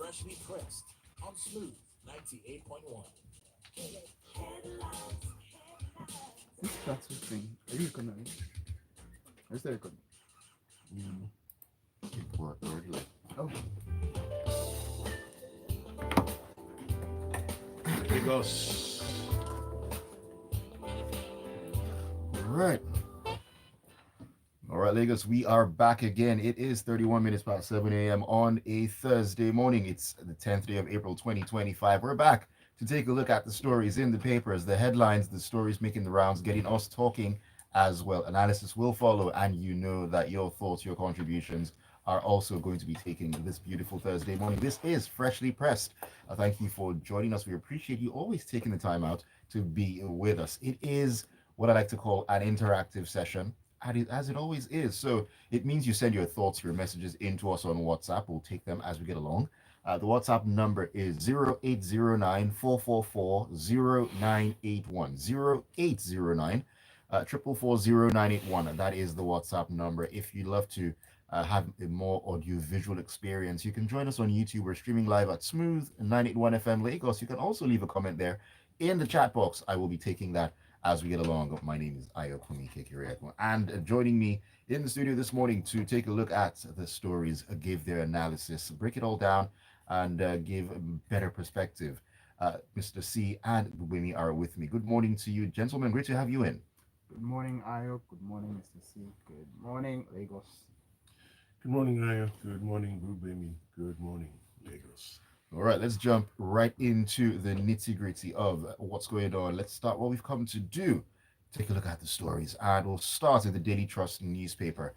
freshly pressed on Smooth 98.1. This Plateau thing, are you recording? Is that recording? Mm, what already? Oh, Lagos. All right. All right, Lagos, we are back again. It is 31 minutes past 7 a.m. on a Thursday morning. It's the 10th day of April 2025. We're back to take a look at the stories in the papers, the headlines, the stories making the rounds, getting us talking as well. Analysis will follow, and you know that your thoughts, your contributions are also going to be taking this beautiful Thursday morning. This is Freshly Pressed. Thank you for joining us. We appreciate you always taking the time out to be with us. It is what I like to call an interactive session, as it always is. So it means you send your thoughts, your messages into us on WhatsApp. We'll take them as we get along. The WhatsApp number is 0809 444 0981. 0809 444 And that is the WhatsApp number. If you'd love to have a more audio-visual experience, you can join us on YouTube. We're streaming live at Smooth 981 FM Lagos. You can also leave a comment there in the chat box. I will be taking that as we get along. My name is Ayokunmi, and joining me in the studio this morning to take a look at the stories, give their analysis, break it all down, and give a better perspective. Mr. C and Gbubemi are with me. Good morning to you, gentlemen. Great to have you in. good morning, Ayo. Good morning, Mr. C. Good morning, Lagos. Good morning, Ayo. Good morning, Gbubemi. Good morning, Lagos. All right, let's jump right into the nitty gritty of what's going on. Let's start what we've come to do. Take a look at the stories, and we'll start with the Daily Trust newspaper,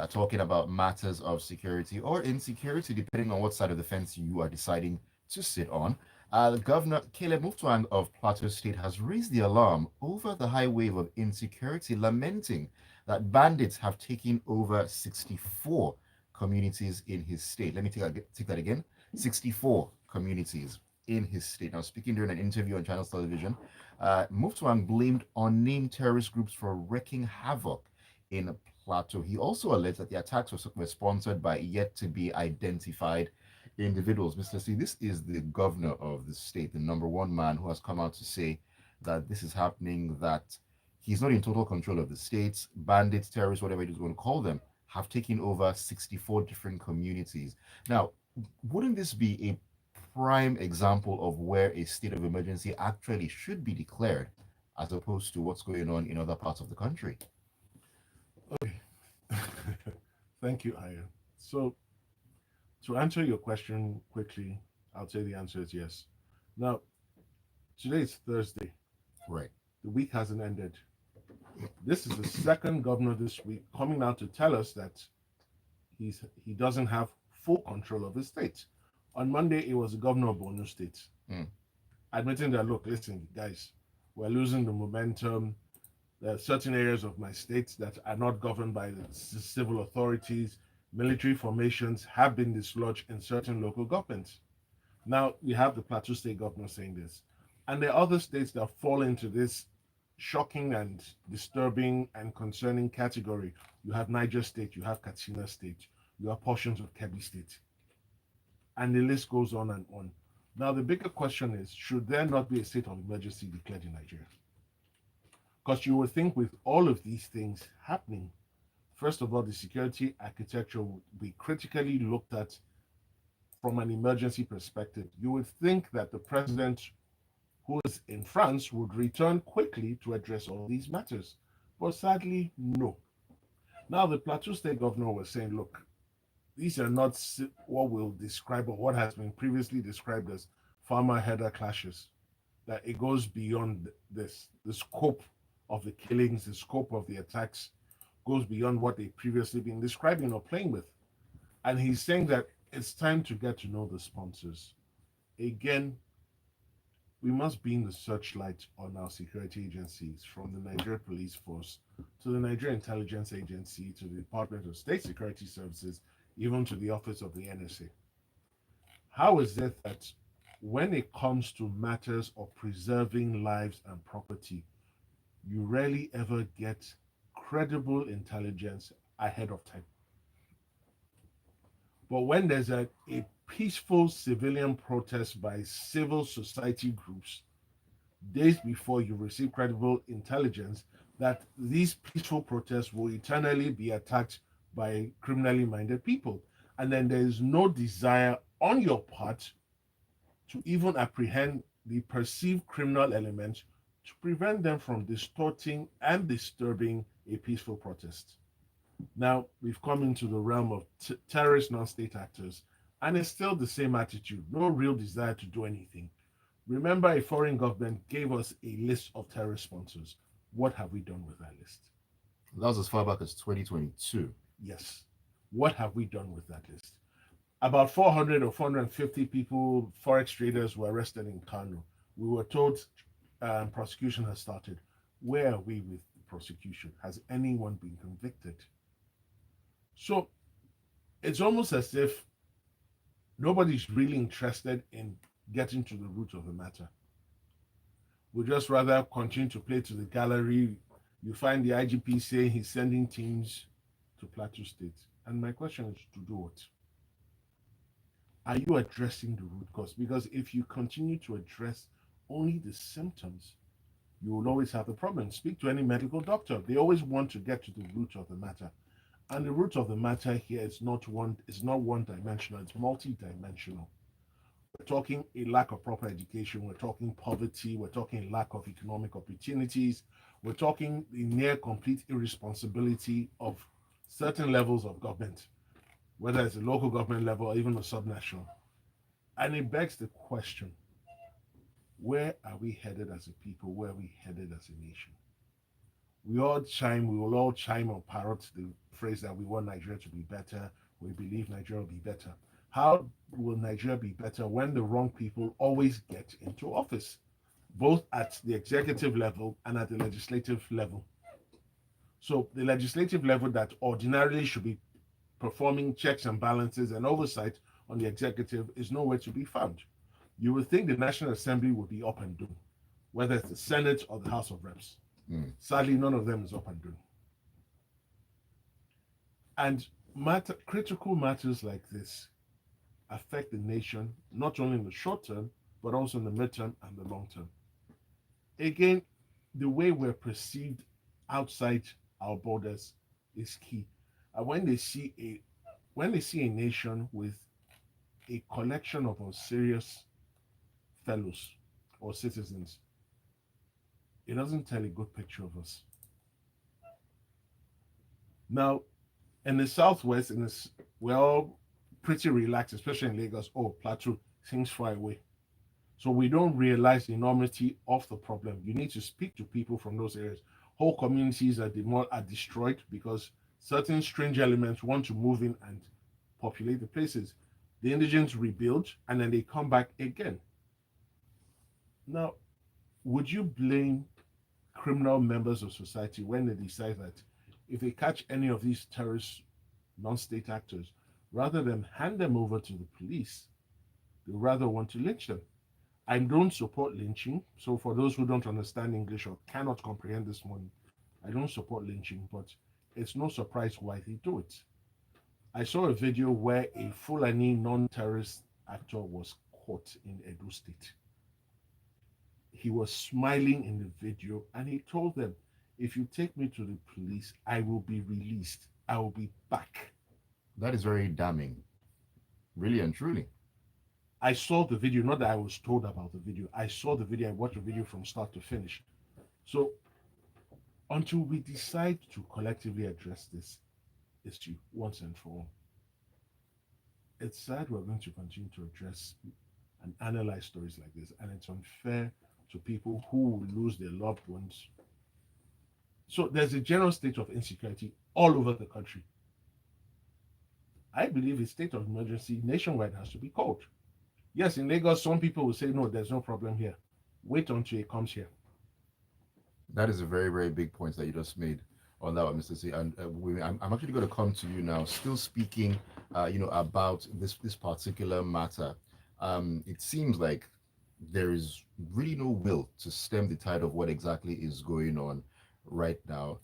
talking about matters of security or insecurity, depending on what side of the fence you are deciding to sit on. The Governor Gov Muftwang of Plateau State has raised the alarm over the high wave of insecurity, lamenting that bandits have taken over 64 communities in his state. Let me take that again. 64 communities in his state. Now, speaking during an interview on Channels Television, Muftwang blamed unnamed terrorist groups for wreaking havoc in Plateau. He also alleged that the attacks were sponsored by yet to be identified individuals. Mr. C, this is the governor of the state, the number one man who has come out to say that this is happening, that he's not in total control of the states. Bandits, terrorists, whatever it is going to call them, have taken over 64 different communities. Now, wouldn't this be a prime example of where a state of emergency actually should be declared, as opposed to what's going on in other parts of the country? Okay. Thank you, Ayo. So, to answer your question quickly, I'll say the answer is yes. Now, today is Thursday. Right. The week hasn't ended. This is the second governor this week coming out to tell us that he doesn't have full control of his state. On Monday, it was the governor of Borno State, admitting that, look, listen, guys, we're losing the momentum. There are certain areas of my state that are not governed by the civil authorities. Military formations have been dislodged in certain local governments. Now, we have the Plateau State governor saying this. And there are other states that fall into this shocking and disturbing and concerning category. You have Niger State, you have Katsina State, you have portions of Kebbi State. And the list goes on and on. Now, the bigger question is, should there not be a state of emergency declared in Nigeria? Because you would think with all of these things happening, first of all, the security architecture would be critically looked at from an emergency perspective. You would think that the president who is in France would return quickly to address all these matters. But sadly, no. Now, the Plateau State governor was saying, look, these are not what we'll describe or what has been previously described as farmer-herder clashes, that it goes beyond this. The scope of the killings, the scope of the attacks goes beyond what they've previously been describing or playing with. And he's saying that it's time to get to know the sponsors. Again, we must be in the searchlight on our security agencies, from the Nigeria Police Force to the Nigeria Intelligence Agency to the Department of State Security Services, even to the office of the NSA. How is it that when it comes to matters of preserving lives and property, you rarely ever get credible intelligence ahead of time? But when there's a peaceful civilian protests by civil society groups days before you receive credible intelligence that these peaceful protests will eternally be attacked by criminally minded people. And then there is no desire on your part to even apprehend the perceived criminal elements to prevent them from distorting and disturbing a peaceful protest. Now, we've come into the realm of terrorist non state actors, and it's still the same attitude, no real desire to do anything. Remember, a foreign government gave us a list of terrorist sponsors. What have we done with that list? That was as far back as 2022. Yes. What have we done with that list? About 400 or 450 people, forex traders, were arrested in Kano. We were told prosecution has started. Where are we with the prosecution? Has anyone been convicted? So it's almost as if nobody's really interested in getting to the root of the matter. We'd just rather continue to play to the gallery. You find the IGP saying he's sending teams to Plateau State. And my question is, to do what? Are you addressing the root cause? Because if you continue to address only the symptoms, you will always have the problem. Speak to any medical doctor. They always want to get to the root of the matter. And the root of the matter here is not one-dimensional, it's multi-dimensional. We're talking a lack of proper education, we're talking poverty, we're talking lack of economic opportunities, we're talking the near complete irresponsibility of certain levels of government, whether it's a local government level or even a subnational. And it begs the question, where are we headed as a people? Where are we headed as a nation? We will all chime or parrot the phrase that we want Nigeria to be better. We believe Nigeria will be better. How will Nigeria be better when the wrong people always get into office, both at the executive level and at the legislative level? So the legislative level that ordinarily should be performing checks and balances and oversight on the executive is nowhere to be found. You would think the National Assembly would be up and doing, whether it's the Senate or the House of Reps. Sadly, none of them is up and doing. And critical matters like this affect the nation, not only in the short term, but also in the midterm and the long term. Again, the way we're perceived outside our borders is key. And when they see a nation with a collection of unserious fellows or citizens, it doesn't tell a good picture of us. Now, in the Southwest, we're all pretty relaxed, especially in Lagos. Oh, Plateau seems far away. So we don't realize the enormity of the problem. You need to speak to people from those areas. Whole communities are destroyed because certain strange elements want to move in and populate the places. The indigents rebuild and then they come back again. Now, would you blame criminal members of society when they decide that if they catch any of these terrorist non-state actors, rather than hand them over to the police, they rather want to lynch them? I don't support lynching. So for those who don't understand English or cannot comprehend this one, I don't support lynching, but it's no surprise why they do it. I saw a video where a Fulani non-terrorist actor was caught in Edo State. He was smiling in the video and he told them, if you take me to the police, I will be released. I will be back. That is very damning, really and truly. I saw the video, not that I was told about the video. I saw the video, I watched the video from start to finish. So until we decide to collectively address this issue once and for all, it's sad we're going to continue to address and analyze stories like this, and it's unfair to people who will lose their loved ones. So there's a general state of insecurity all over the country. I believe a state of emergency nationwide has to be called. Yes, in Lagos, some people will say, no, there's no problem here. Wait until it comes here. That is a very, very big point that you just made on that one, Mr. C. And I'm actually going to come to you now, still speaking, about this particular matter. It seems like there is really no will to stem the tide of what exactly is going on right now.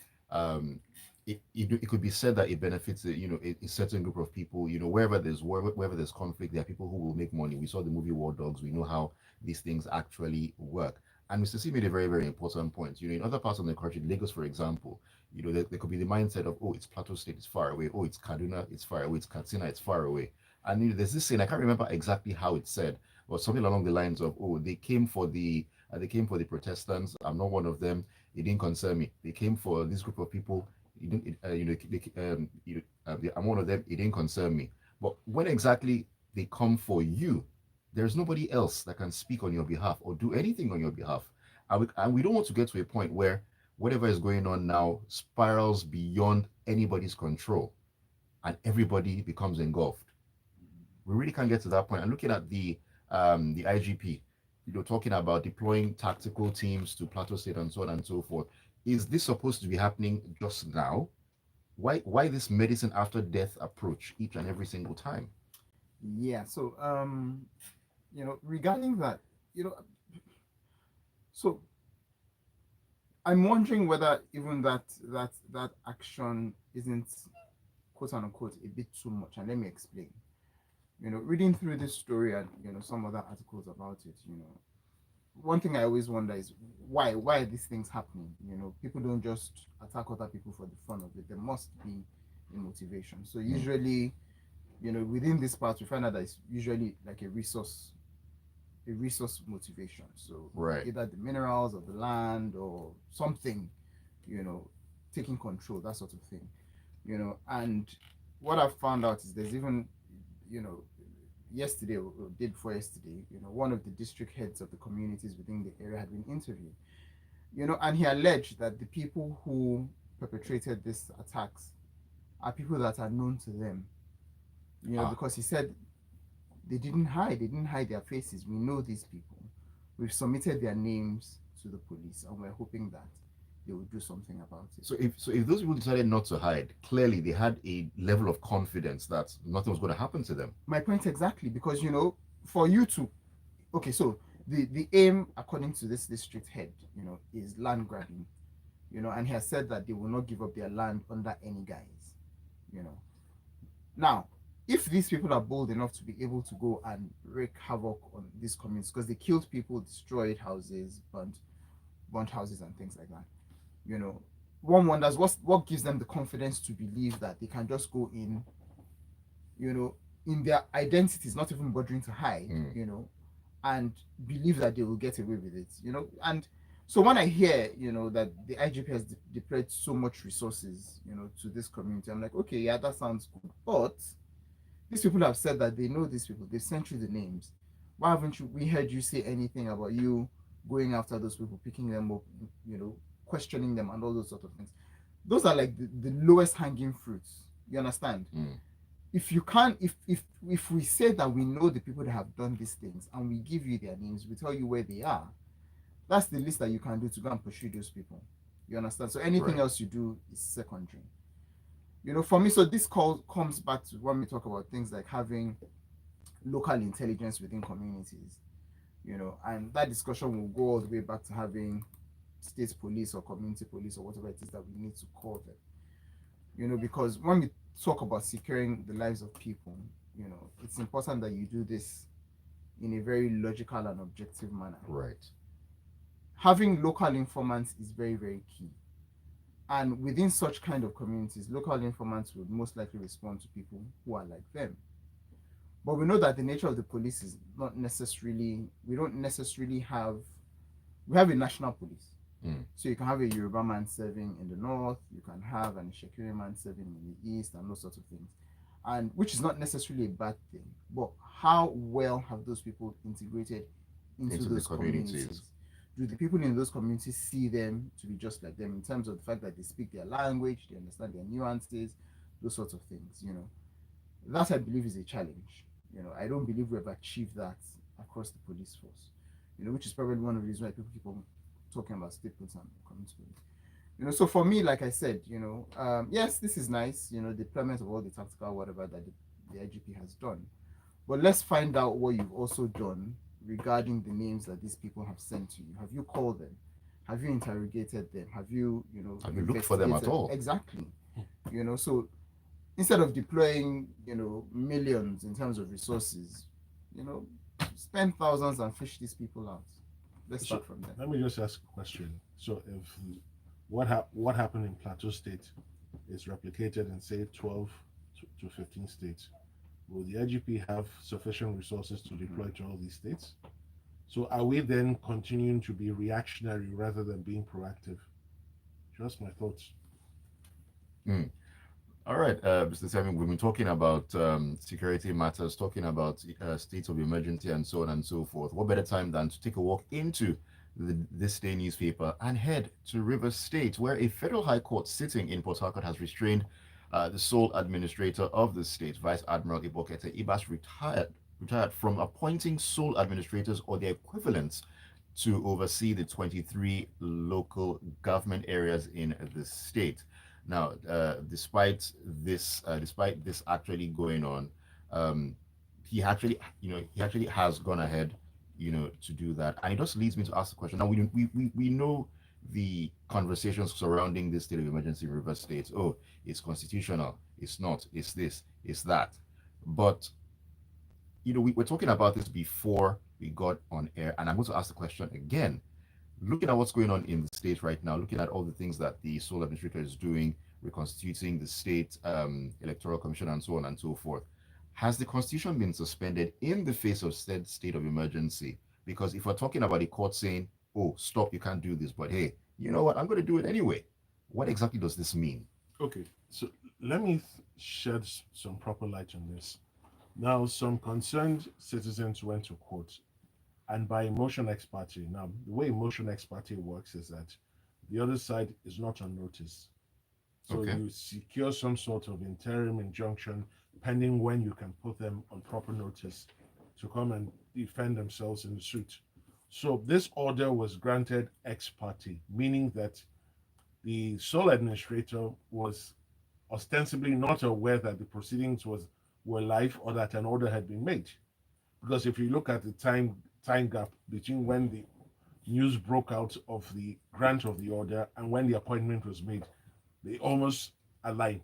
it could be said that it benefits a certain group of people. Wherever there's conflict, there are people who will make money. We saw the movie War Dogs. We know how these things actually work. And Mr. C made a very, very important point. In other parts of the country, Lagos, for example, there could be the mindset of, oh, it's Plateau State, it's far away. Oh, it's Kaduna, it's far away. It's Katsina, it's far away. And there's this saying, I can't remember exactly how it's said, but something along the lines of, oh, they came for the Protestants. I'm not one of them. It didn't concern me. They came for this group of people. It didn't, I'm one of them. It didn't concern me. But when exactly they come for you, there's nobody else that can speak on your behalf or do anything on your behalf. And we don't want to get to a point where whatever is going on now spirals beyond anybody's control and everybody becomes engulfed. We really can't get to that point. And looking at the IGP, talking about deploying tactical teams to Plateau State and so on and so forth. Is this supposed to be happening just now? Why this medicine after death approach each and every single time? Yeah. So regarding that, so I'm wondering whether even that action isn't, quote unquote, a bit too much. And let me explain. Reading through this story and some other articles about it, one thing I always wonder is why are these things happening? People don't just attack other people for the fun of it. There must be a motivation. So usually, within this part, we find out that it's usually like a resource motivation. So right, either the minerals or the land or something, taking control, that sort of thing. And what I've found out is there's even, yesterday or day before yesterday, one of the district heads of the communities within the area had been interviewed, and he alleged that the people who perpetrated these attacks are people that are known to them, because he said they didn't hide their faces. We know these people. We've submitted their names to the police, and we're hoping that they will do something about it. So if those people decided not to hide, clearly they had a level of confidence that nothing was going to happen to them. My point exactly, because for you to, okay, so the aim, according to this district head, is land grabbing, and he has said that they will not give up their land under any guise, Now, if these people are bold enough to be able to go and wreak havoc on these communities, because they killed people, destroyed houses, burnt houses and things like that, one wonders what gives them the confidence to believe that they can just go in, in their identities, not even bothering to hide, and believe that they will get away with it, And so when I hear, that the IGP has deployed so much resources, to this community, I'm like, okay, yeah, that sounds good. But these people have said that they know these people. They've sent you the names. Why haven't we heard you say anything about you going after those people, picking them up, questioning them and all those sort of things? Those are like the lowest hanging fruits. You understand? If you can't, if we say that we know the people that have done these things and we give you their names, we tell you where they are, that's the least that you can do to go and pursue those people. You understand? So anything else you do is secondary. For me, so this call comes back to when we talk about things like having local intelligence within communities, and that discussion will go all the way back to having state police or community police or whatever it is that we need to call them, because when we talk about securing the lives of people, it's important that you do this in a very logical and objective manner. Right. Having local informants is very, very key. And within such kind of communities, local informants would most likely respond to people who are like them. But we know that the nature of the police is not necessarily, we have a national police. So you can have a Yoruba man serving in the north, you can have an Ishekiri man serving in the east and those sorts of things. And which is not necessarily a bad thing, but how well have those people integrated into those communities? Do the people in those communities see them to be just like them in terms of the fact that they speak their language, they understand their nuances, those sorts of things, That, I believe, is a challenge. I don't believe we've achieved that across the police force, which is probably one of the reasons why people keep on talking about state police and community police. So for me, like I said, yes, this is nice, the deployment of all the tactical whatever that the IGP has done. But let's find out what you've also done regarding the names that these people have sent to you. Have you called them? Have you interrogated them? Have you, have you looked for them at all? Exactly. So instead of deploying, millions in terms of resources, spend thousands and fish these people out. Let's So start from there. let me just ask a question. So if what happened in Plateau State is replicated in say 12 to 15 states, will the IGP have sufficient resources to deploy to all these states? So are we then continuing to be reactionary rather than being proactive? Just my thoughts. Mm. All right, Mr. Simon, we've been talking about security matters, talking about states of emergency and so on and so forth. What better time than to take a walk into this day newspaper and head to Rivers State, where a federal high court sitting in Port Harcourt has restrained the sole administrator of the state, Vice Admiral Ibokete Ibas, retired from appointing sole administrators or their equivalents to oversee the 23 local government areas in the state. Now, despite this actually going on, um, he actually has gone ahead, to do that, and it just leads me to ask the question. Now, we know the conversations surrounding this state of emergency in River State. Oh, it's constitutional. It's not. It's this. It's that. But we were talking about this before we got on air, and I'm going to ask the question again. Looking at what's going on in the state right now, looking at all the things that the sole administrator is doing, reconstituting the state electoral commission, and so on and so forth, has the constitution been suspended in the face of said state of emergency? Because if we're talking about the court saying, "Oh, stop, you can't do this," but hey, you know what? I'm going to do it anyway. What exactly does this mean? Okay, so let me shed some proper light on this. Now, some concerned citizens went to court, and by motion ex parte. Now, the way motion ex parte works is that the other side is not on notice. So Okay. you secure some sort of interim injunction pending when you can put them on proper notice to come and defend themselves in the suit. So this order was granted ex parte, meaning that the sole administrator was ostensibly not aware that the proceedings were live or that an order had been made. Because if you look at the time gap between when the news broke out of the grant of the order and when the appointment was made, they almost align.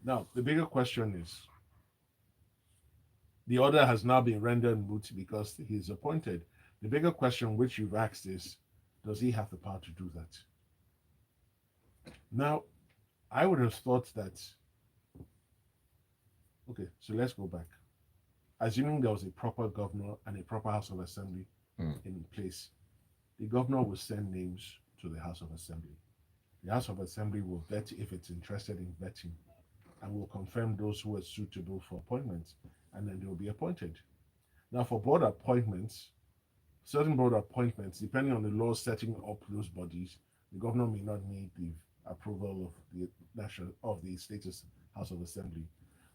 Now, the bigger question is the order has now been rendered moot because he is appointed. The bigger question which you've asked is, does he have the power to do that? Now, I would have thought that, okay, so let's go back. Assuming there was a proper governor and a proper House of Assembly in place, the governor will send names to the House of Assembly. The House of Assembly will vet if it's interested in vetting and will confirm those who are suitable for appointments, and then they will be appointed. Now, for board appointments, certain board appointments, depending on the law setting up those bodies, the governor may not need the approval of the state's House of Assembly.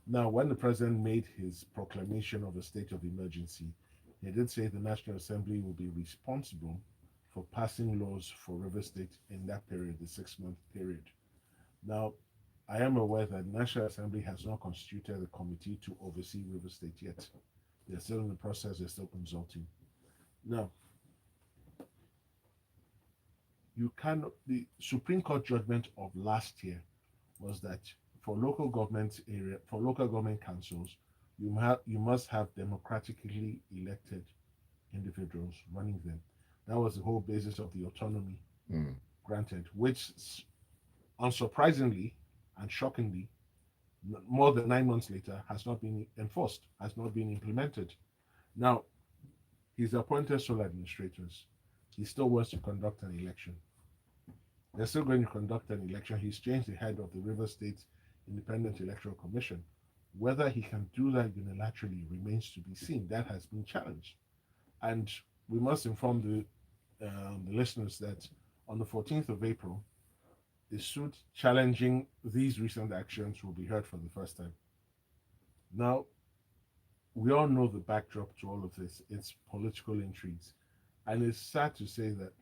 Now, when the president made his proclamation of a state of emergency, he did say the National Assembly will be responsible for passing laws for River State in that period, the 6-month period. Now, I am aware that the National Assembly has not constituted a committee to oversee River State yet. They're still in the process, they're still consulting. Now, the Supreme Court judgment of last year was that for local government councils, you must have democratically elected individuals running them. That was the whole basis of the autonomy granted, which unsurprisingly and shockingly, more than 9 months later, has not been enforced, has not been implemented. Now, he's appointed sole administrators. He still wants to conduct an election. They're still going to conduct an election. He's changed the head of the River State Independent Electoral Commission. Whether he can do that unilaterally remains to be seen. That has been challenged. And we must inform the listeners that on the 14th of April, the suit challenging these recent actions will be heard for the first time. Now, we all know the backdrop to all of this. It's political intrigues. And it's sad to say that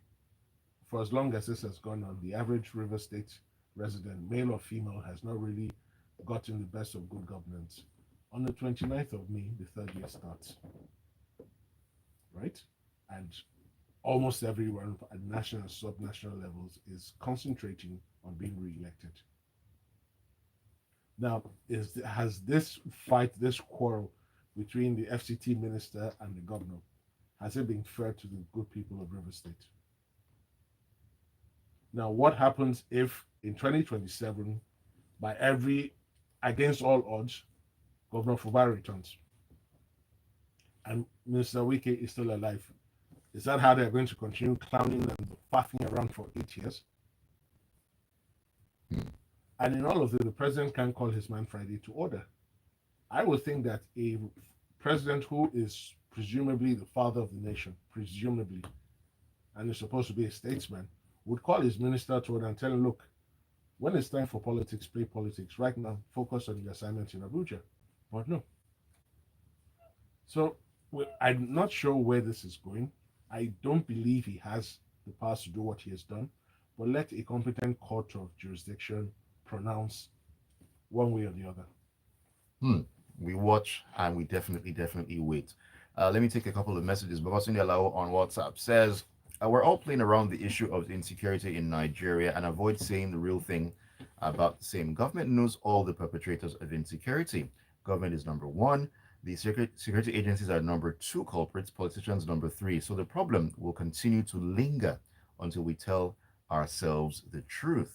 for as long as this has gone on, the average River State resident, male or female, has not really gotten the best of good governance. On the 29th of May, the third year starts, right? And almost everyone at national and sub-national levels is concentrating on being re-elected. Now, has this fight, this quarrel between the FCT minister and the governor, has it been fair to the good people of River State? Now, what happens if in 2027, against all odds, Governor Fubara returns and Minister Wike is still alive? Is that how they're going to continue clowning and faffing around for 8 years? And in all of this, the president can call his man Friday to order. I would think that a president who is presumably the father of the nation, presumably, and is supposed to be a statesman, would call his minister to order and tell him, look, when it's time for politics, play politics. Right now, focus on your assignments in Abuja. But no. So I'm not sure where this is going. I don't believe he has the power to do what he has done, but let a competent court of jurisdiction pronounce one way or the other. We watch and we definitely wait. Let me take a couple of messages. Babasuni Alao on WhatsApp says, we're all playing around the issue of insecurity in Nigeria and avoid saying the real thing about the same. Government knows all the perpetrators of insecurity. Government is number one. The security agencies are number two culprits, politicians number three. So the problem will continue to linger until we tell ourselves the truth.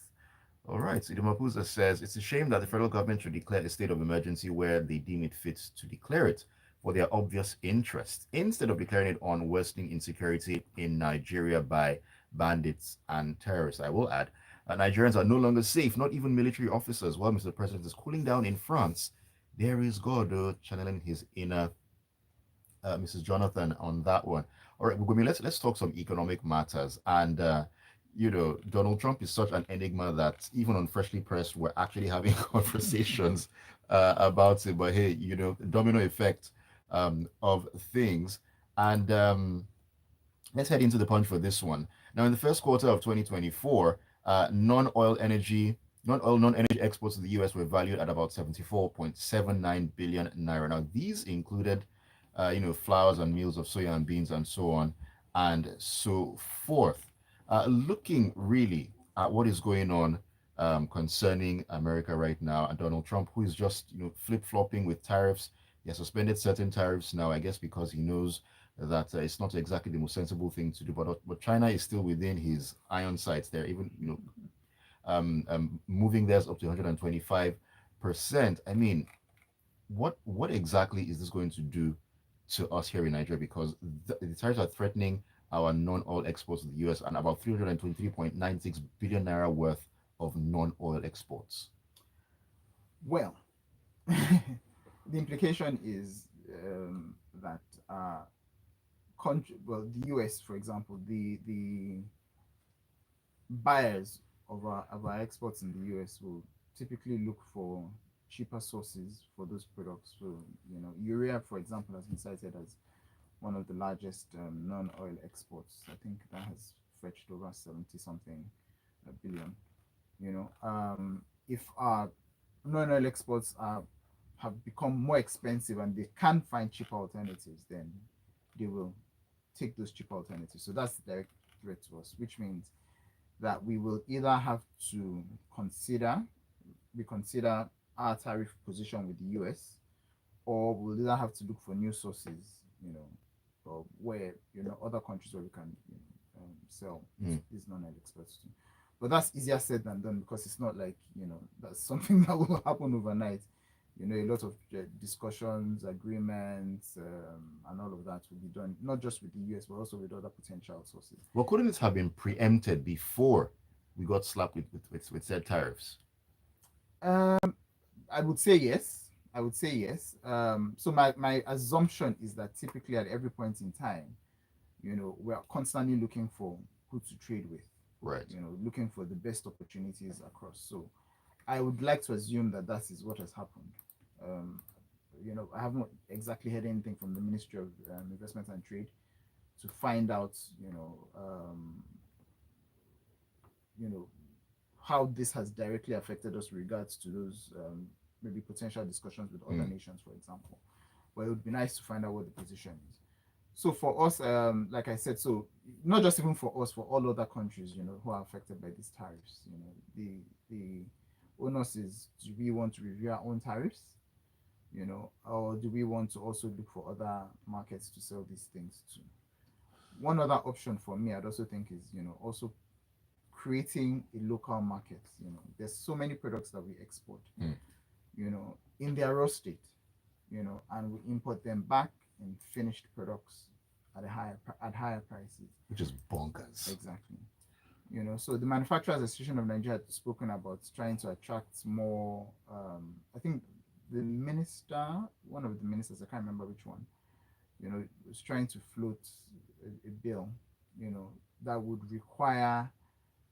All right, so Idomapuza says, it's a shame that the federal government should declare a state of emergency where they deem it fit to declare it for their obvious interest, instead of declaring it on worsening insecurity in Nigeria by bandits and terrorists. I will add, Nigerians are no longer safe, not even military officers. While Mr. President is cooling down in France, there is God channeling his inner Mrs. Jonathan on that one. All right, Gbubemi, let's talk some economic matters. And Donald Trump is such an enigma that even on Freshly Pressed, we're actually having conversations about it. But hey, domino effect of things. And let's head into the punch for this one. Now, in the first quarter of 2024, non-energy exports to the US were valued at about 74.79 billion naira. Now, these included, flours and meals of soya and beans and so on and so forth. Looking really at what is going on concerning America right now, and Donald Trump, who is just flip-flopping with tariffs. He has suspended certain tariffs now, I guess, because he knows that it's not exactly the most sensible thing to do. But China is still within his iron sights. They're even moving theirs up to 125%. I mean, what exactly is this going to do to us here in Nigeria? Because the tariffs are threatening our non-oil exports to the US and about 323.96 billion naira worth of non-oil exports. Well, the implication is that the US, for example, the buyers of our exports in the US will typically look for cheaper sources for those products. So, urea, for example, has been cited as one of the largest non-oil exports. I think that has fetched over 70 something billion. If our non-oil exports have become more expensive and they can't find cheaper alternatives, then they will take those cheaper alternatives. So that's the direct threat to us, which means that we will either have to reconsider our tariff position with the US, or we'll either have to look for new sources, or where other countries where we can sell these non-oil exports to. But that's easier said than done, because it's not like that's something that will happen overnight. A lot of discussions, agreements, and all of that will be done not just with the US but also with other potential sources. Well, couldn't it have been preempted before we got slapped with said tariffs? I would say yes. So my assumption is that typically at every point in time, we are constantly looking for who to trade with. Right. Looking for the best opportunities across. So I would like to assume that is what has happened. I haven't exactly heard anything from the Ministry of Investment and Trade to find out, how this has directly affected us with regards to those maybe potential discussions with other nations, for example. But it would be nice to find out what the position is. So for us, like I said, so not just even for us, for all other countries, who are affected by these tariffs, the onus is, do we want to review our own tariffs, or do we want to also look for other markets to sell these things to? One other option for me, I'd also think is, also creating a local market. There's so many products that we export, in their raw state, and we import them back in finished products at higher prices. Which is bonkers. Exactly. So the Manufacturers Association of Nigeria had spoken about trying to attract more. I think one of the ministers, I can't remember which one, was trying to float a bill, that would require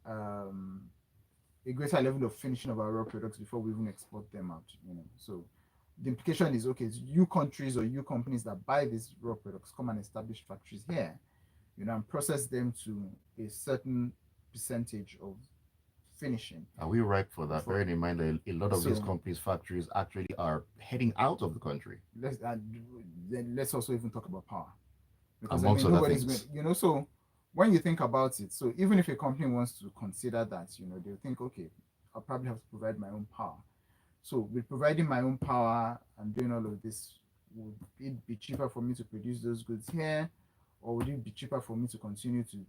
a greater level of finishing of our raw products before we even export them out. So the implication is, okay, it's you countries or you companies that buy these raw products, come and establish factories here, and process them to a certain percentage of finishing. Are we ripe for that? Bearing in mind that a lot of these companies' factories actually are heading out of the country. Let's also even talk about power. Because amongst other things. So when you think about it, so even if a company wants to consider that, they'll think, okay, I'll probably have to provide my own power. So with providing my own power and doing all of this, would it be cheaper for me to produce those goods here, or would it be cheaper for me to continue to,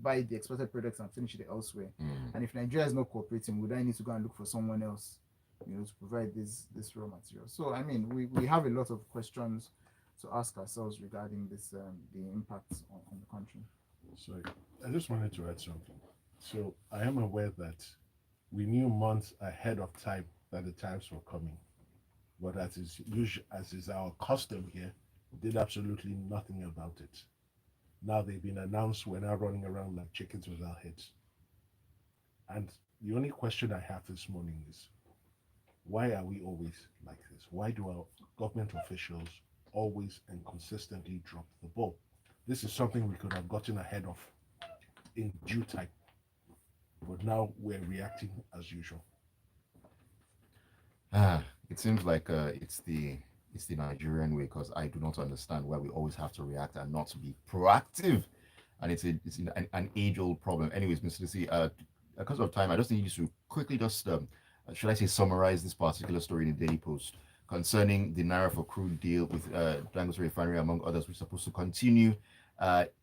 buy the exported products and finish it elsewhere? And if Nigeria is not cooperating, would I need to go and look for someone else, to provide this raw material? So I mean, we have a lot of questions to ask ourselves regarding this, the impacts on the country. So I just wanted to add something. So I am aware that we knew months ahead of time that the tariffs were coming, but as is our custom here, did absolutely nothing about it. Now they've been announced, we're now running around like chickens without heads. And the only question I have this morning is, why are we always like this? Why do our government officials always and consistently drop the ball? This is something we could have gotten ahead of in due time, but now we're reacting as usual. It seems like it's the Nigerian way, because I do not understand why we always have to react and not to be proactive, and it's an age-old problem. Anyways, Mr. C, because of time, I just need you to quickly just should I say summarize this particular story in the Daily Post concerning the Naira for crude deal with Dangote Refinery, among others, which is supposed to continue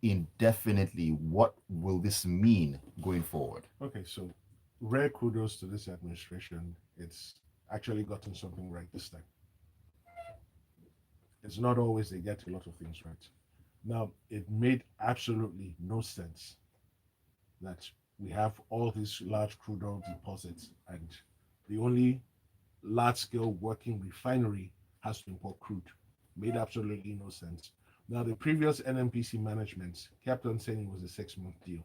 indefinitely. What will this mean going forward? Okay, so rare kudos to this administration. It's actually gotten something right this time. It's not always they get a lot of things right. Now, it made absolutely no sense that we have all these large crude oil deposits and the only large-scale working refinery has to import crude. Made absolutely no sense. Now, the previous NNPC management kept on saying it was a 6-month deal.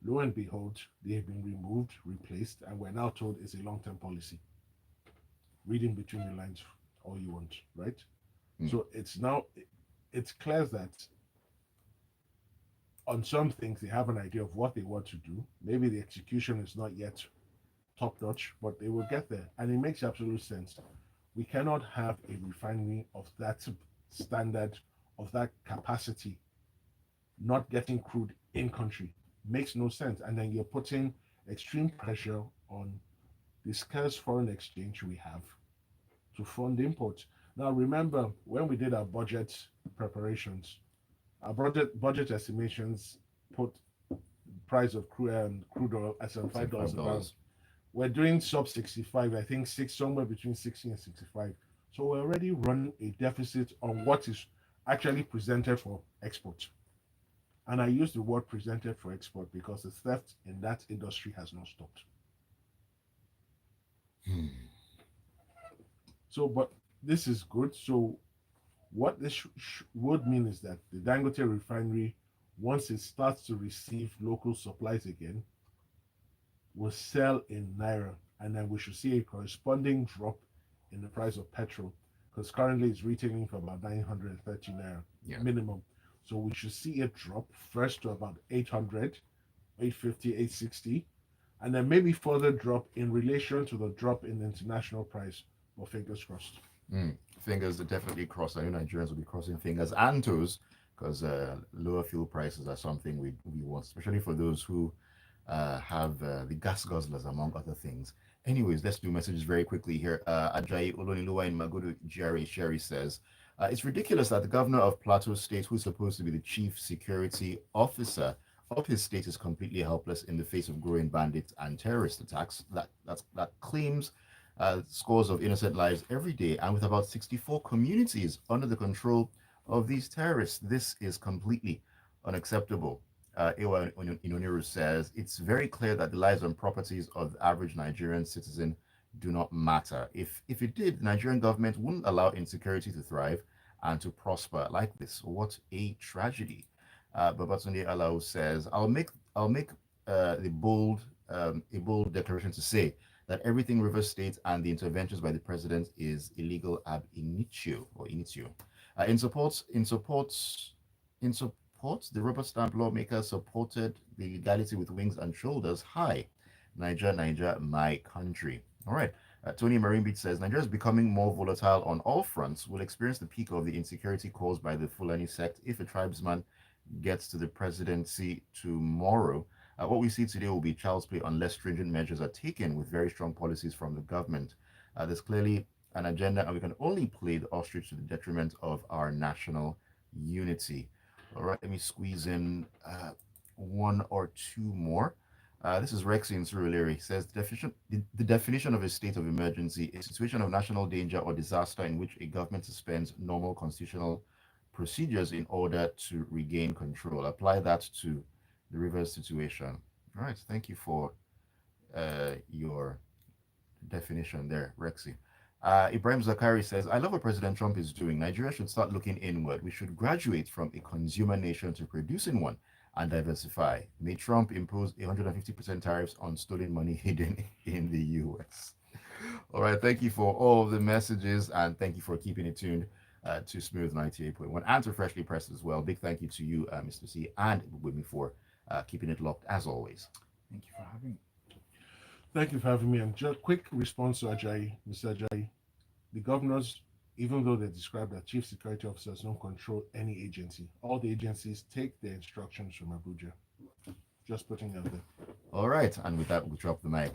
Lo and behold, they have been removed, replaced, and we're now told it's a long-term policy. Reading between the lines all you want, right? So it's clear that on some things they have an idea of what they want to do. Maybe the execution is not yet top-notch, but they will get there. And it makes absolute sense. We cannot have a refinery of that standard, of that capacity, not getting crude in country. Makes no sense. And then you're putting extreme pressure on the scarce foreign exchange we have to fund imports. Now, remember, when we did our budget preparations, our budget estimations put price of crude oil at $5 a barrel. We're doing sub 65, I think somewhere between 60 and 65. So we're already running a deficit on what is actually presented for export. And I use the word presented for export because the theft in that industry has not stopped. So, but this is good. So what this would mean is that the Dangote refinery, once it starts to receive local supplies again, will sell in Naira, and then we should see a corresponding drop in the price of petrol, because currently it's retailing for about 930 Naira minimum. So we should see it drop first to about 800, 850, 860, and then maybe further drop in relation to the drop in the international price. But fingers crossed. Fingers are definitely crossed. I know Nigerians will be crossing fingers and toes, because lower fuel prices are something we want, especially for those who have the gas guzzlers, among other things. Anyways, let's do messages very quickly here. Ajayi Oloniluwa in Magudu Jerry Sherry says, it's ridiculous that the governor of Plateau State, who's supposed to be the chief security officer of his state, is completely helpless in the face of growing bandits and terrorist attacks. That claims scores of innocent lives every day, and with about 64 communities under the control of these terrorists. This is completely unacceptable. Ewa Inoniru says, it's very clear that the lives and properties of the average Nigerian citizen do not matter. If it did, the Nigerian government wouldn't allow insecurity to thrive and to prosper like this. What a tragedy. Babatunde Alao says, I'll make a bold declaration to say that everything River State and the interventions by the president is illegal ab initio or initio. In support, the rubber stamp lawmakers supported the legality with wings and shoulders high. Niger, my country. All right. Tony Marimbit says Nigeria is becoming more volatile on all fronts. Will experience the peak of the insecurity caused by the Fulani sect if a tribesman gets to the presidency tomorrow. What we see today will be child's play unless stringent measures are taken with very strong policies from the government. There's clearly an agenda, and we can only play the ostrich to the detriment of our national unity. All right, let me squeeze in one or two more. This is Rexy in Surulere. He says the definition of a state of emergency, a situation of national danger or disaster in which a government suspends normal constitutional procedures in order to regain control. Apply that to the Rivers situation. All right, thank you for your definition there, Rexy. Ibrahim Zakari says, I love what President Trump is doing. Nigeria should start looking inward. We should graduate from a consumer nation to producing one and diversify. May Trump impose 150% tariffs on stolen money hidden in the US. All right, thank you for all the messages, and thank you for keeping it tuned to Smooth 98.1 and to Freshly Pressed as well. Big thank you to you, Mr. C, and Gbubemi for keeping it locked as always. Thank you for having me. Thank you for having me. And just quick response to Ajayi, Mr. Ajayi. The governors, even though they describe that chief security officers don't control any agency, all the agencies take their instructions from Abuja. Just putting it out there. All right, and with that, we'll drop the mic.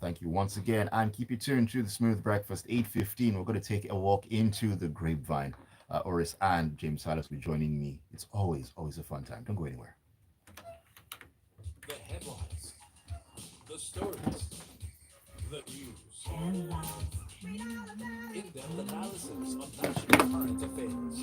Thank you once again, and keep it tuned to the Smooth Breakfast, 8:15. We're going to take a walk into the Grapevine. Oris and James Silas will be joining me. It's always a fun time. Don't go anywhere. The headlines, the stories, the news. In-depth analysis of national current affairs.